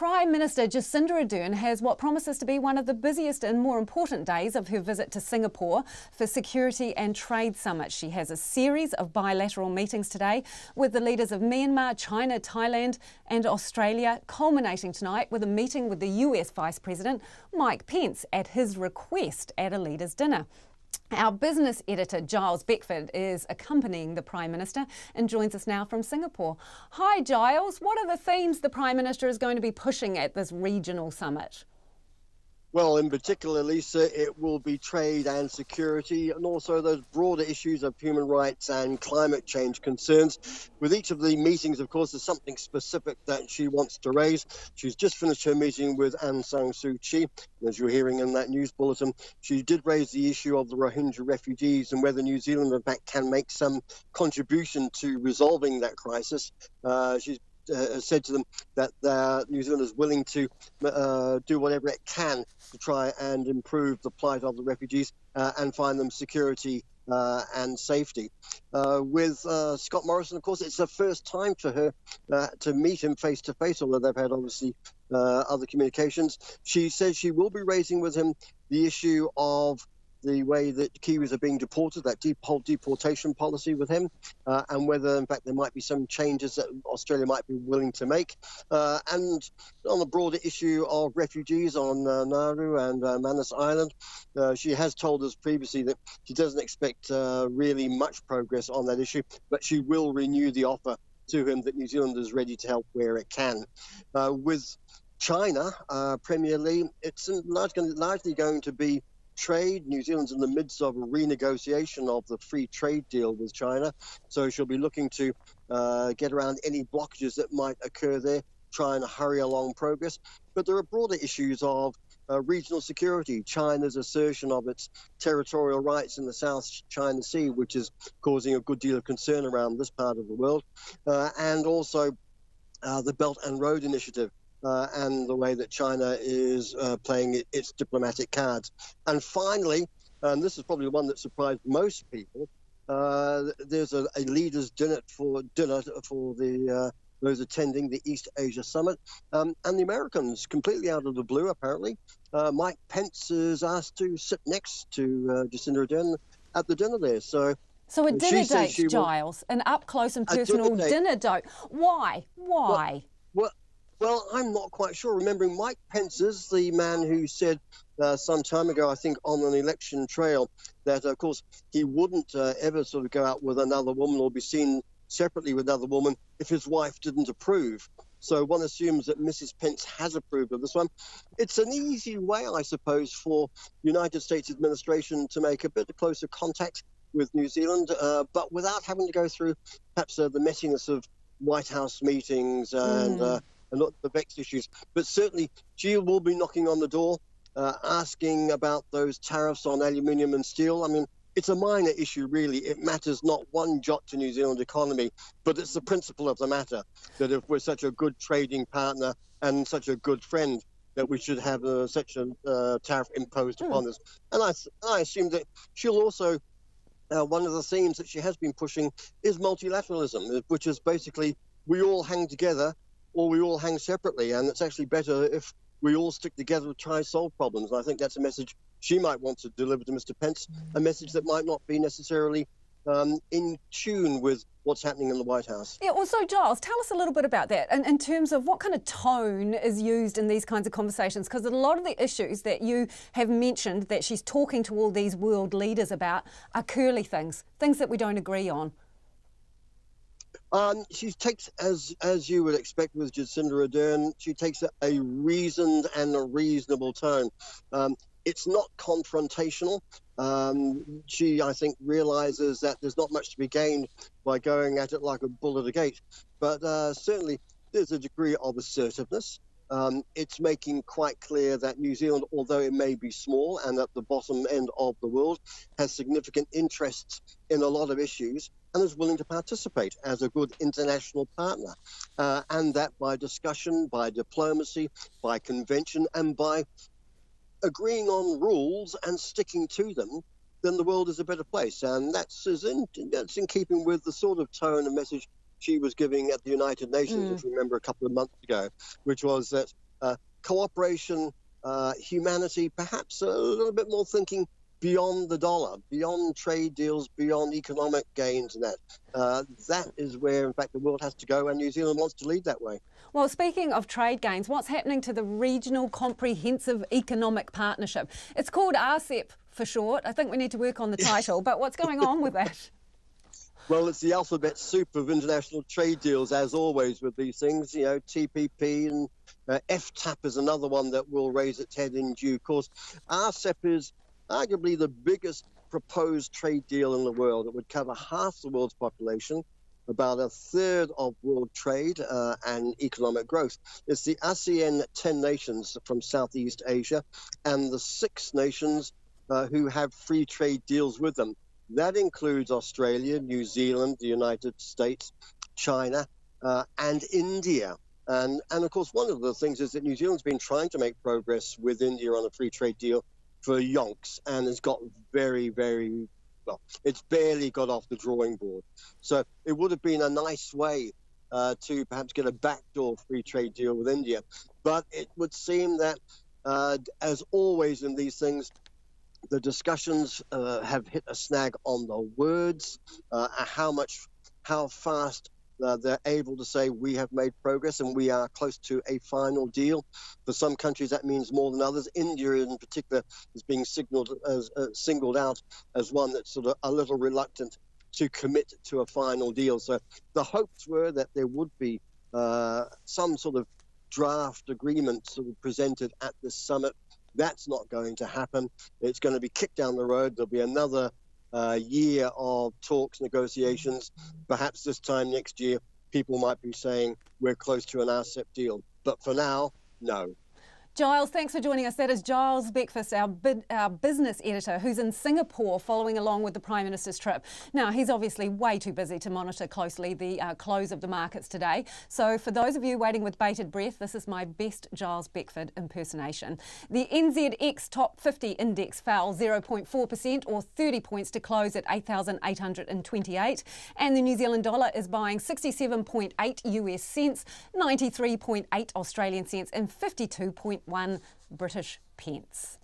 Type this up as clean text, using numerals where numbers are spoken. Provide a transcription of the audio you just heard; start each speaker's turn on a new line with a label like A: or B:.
A: Prime Minister Jacinda Ardern has what promises to be one of the busiest and more important days of her visit to Singapore for Security and Trade Summit. She has a series of bilateral meetings today with the leaders of Myanmar, China, Thailand and Australia, culminating tonight with a meeting with the US Vice President Mike Pence at his request at a leaders' dinner. Our business editor, Gyles Beckford, is accompanying the Prime Minister and joins us now from Singapore. Hi, Gyles. What are the themes the Prime Minister is going to be pushing at this regional summit?
B: Well, in particular, Lisa, it will be trade and security, and also those broader issues of human rights and climate change concerns. With each of the meetings, of course, there's something specific that she wants to raise. She's just finished her meeting with Aung San Suu Kyi. As you're hearing in that news bulletin, she did raise the issue of the Rohingya refugees and whether New Zealand, in fact, can make some contribution to resolving that crisis. She's said to them that New Zealand is willing to do whatever it can to try and improve the plight of the refugees and find them security and safety. With Scott Morrison, of course, it's the first time for her to meet him face to face, although they've had obviously other communications. She says she will be raising with him the issue of the way that Kiwis are being deported, that whole deportation policy with him, and whether, in fact, there might be some changes that Australia might be willing to make. And on the broader issue of refugees on Nauru and Manus Island, she has told us previously that she doesn't expect really much progress on that issue, but she will renew the offer to him that New Zealand is ready to help where it can. With China, Premier Lee, it's largely going to be trade. New Zealand's in the midst of a renegotiation of the free trade deal with China, so she'll be looking to get around any blockages that might occur there, try and hurry along progress. But there are broader issues of regional security, China's assertion of its territorial rights in the South China Sea, which is causing a good deal of concern around this part of the world, and also the Belt and Road Initiative. And the way that China is playing its diplomatic cards. And finally, and this is probably the one that surprised most people, there's a leaders' dinner for those attending the East Asia Summit. And the Americans, completely out of the blue, apparently, Mike Pence is asked to sit next to Jacinda Ardern at the dinner there. So
A: a dinner date, Gyles, an up-close and personal dinner date. Why?
B: Well, I'm not quite sure. Remembering Mike Pence is the man who said some time ago, I think, on an election trail, that, of course, he wouldn't ever sort of go out with another woman or be seen separately with another woman if his wife didn't approve. So one assumes that Mrs. Pence has approved of this one. It's an easy way, I suppose, for the United States administration to make a bit of closer contact with New Zealand, but without having to go through perhaps the messiness of White House meetings and not the vexed issues. But certainly she will be knocking on the door, asking about those tariffs on aluminium and steel. I mean, it's a minor issue, really. It matters not one jot to New Zealand's economy, but it's the principle of the matter, that if we're such a good trading partner and such a good friend, that we should have such a tariff imposed upon us. And I assume that she'll also, one of the themes that she has been pushing is multilateralism, which is basically we all hang together or we all hang separately, and it's actually better if we all stick together to try and solve problems. And I think that's a message she might want to deliver to Mr. Pence, a message that might not be necessarily in tune with what's happening in the White House.
A: Yeah, also, Gyles, tell us a little bit about that in terms of what kind of tone is used in these kinds of conversations, because a lot of the issues that you have mentioned that she's talking to all these world leaders about are curly things that we don't agree on.
B: She takes, as you would expect with Jacinda Ardern, she takes a reasoned and a reasonable tone. It's not confrontational. She, I think, realises that there's not much to be gained by going at it like a bull at a gate. But certainly there's a degree of assertiveness. It's making quite clear that New Zealand, although it may be small and at the bottom end of the world, has significant interests in a lot of issues and is willing to participate as a good international partner. And that by discussion, by diplomacy, by convention, and by agreeing on rules and sticking to them, then the world is a better place. And that's in keeping with the sort of tone and message she was giving at the United Nations, if you remember, a couple of months ago, which was that cooperation, humanity, perhaps a little bit more thinking beyond the dollar, beyond trade deals, beyond economic gains and that. That is where, in fact, the world has to go, and New Zealand wants to lead that way.
A: Well, speaking of trade gains, what's happening to the Regional Comprehensive Economic Partnership? It's called RCEP for short. I think we need to work on the title, but what's going on with that?
B: Well, it's the alphabet soup of international trade deals, as always with these things. You know, TPP and FTAP is another one that will raise its head in due course. RCEP is arguably the biggest proposed trade deal in the world. It would cover half the world's population, about a third of world trade and economic growth. It's the ASEAN 10 nations from Southeast Asia and the 6 nations who have free trade deals with them. That includes Australia, New Zealand, the United States, China, and India. And of course, one of the things is that New Zealand's been trying to make progress with India on a free trade deal for yonks, and has got very, very, well, it's barely got off the drawing board. So it would have been a nice way to perhaps get a backdoor free trade deal with India. But it would seem that, as always in these things, the discussions have hit a snag on the words, how fast they're able to say we have made progress and we are close to a final deal. For some countries, that means more than others. India, in particular, is being singled out as one that's sort of a little reluctant to commit to a final deal. So the hopes were that there would be some sort of draft agreement sort of presented at this summit. That's not going to happen. It's going to be kicked down the road. There'll be another year of talks, negotiations. Perhaps this time next year, people might be saying we're close to an RCEP deal. But for now, no.
A: Gyles, thanks for joining us. That is Gyles Beckford, our business editor, who's in Singapore following along with the Prime Minister's trip. Now, he's obviously way too busy to monitor closely the close of the markets today. So for those of you waiting with bated breath, this is my best Gyles Beckford impersonation. The NZX Top 50 Index fell 0.4% or 30 points to close at 8,828. And the New Zealand dollar is buying 67.8 US cents, 93.8 Australian cents and 52.1 British pence.